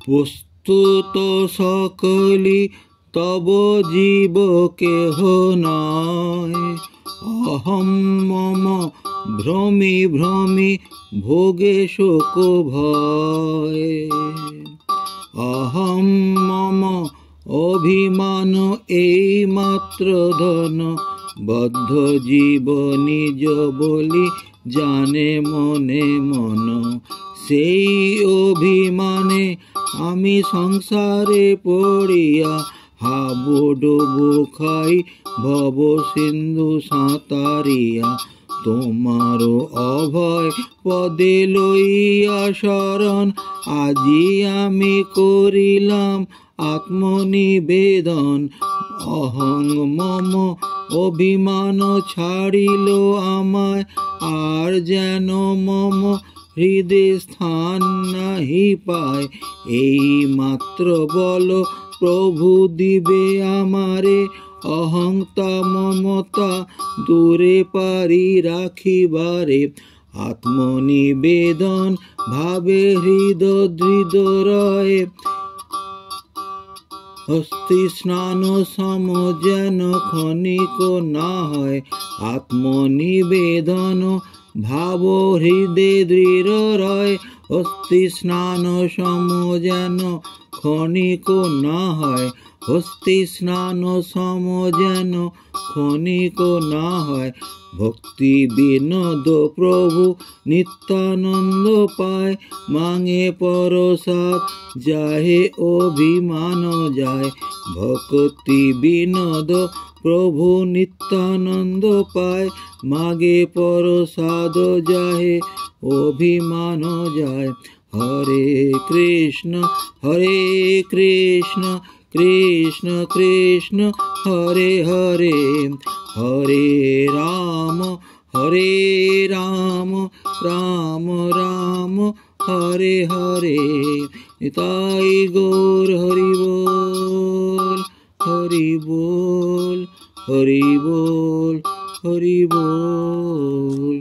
বস্তুত সকলি তব জীব কেহ নয়। অহম মম ভ্রমি ভ্রমি ভোগে শোক ভয়। অহম মম অভিমান এই মাত্র ধন, বদ্ধ জীব নিজ বলি জানে মনে মন। সেই অভিমানে আমি সংসারে পড়িয়া হাবুডুবু খাই ভব সিন্ধু সাঁতারিয়া। তোমার অভয় পদে লইয়া শরণ, আজি আমি করিলাম আত্মনিবেদন। অহং মম অভিমান ছাড়িল আমায়, আর যেন মম হৃদয় স্থান নাহি পায়। এই মাত্র বল প্রভু দিবে আমারে, অহংতা মমতা দূরে পারি রাখিবারে। আত্মনিবেদন ভাবে হৃদয় হস্তি স্নান সম যেন ক্ষণিক না হয়। আত্মনিবেদন ভাব হৃদয় দৃঢ় রয়, হস্তি স্নান সম যেন ক্ষণিক না হয়। হস্তি স্নান সম যেন ক্ষণিক না হয়। ভক্তি বিনোদ প্রভু নিত্যানন্দ পায়, মাঙে পরসাদ যাহে অভিমান যায়। ভক্তি বিনোদ প্রভু নিত্যানন্দ পায়, মাগে পরসাদ যাহে অভিমান যায়। হরে কৃষ্ণ কৃষ্ণ কৃষ্ণ হরে হরে, হরে রাম রাম রাম হরে হরে। নিতাই গৌর হরি বল, হরি বল, হরি বল, হরি বল।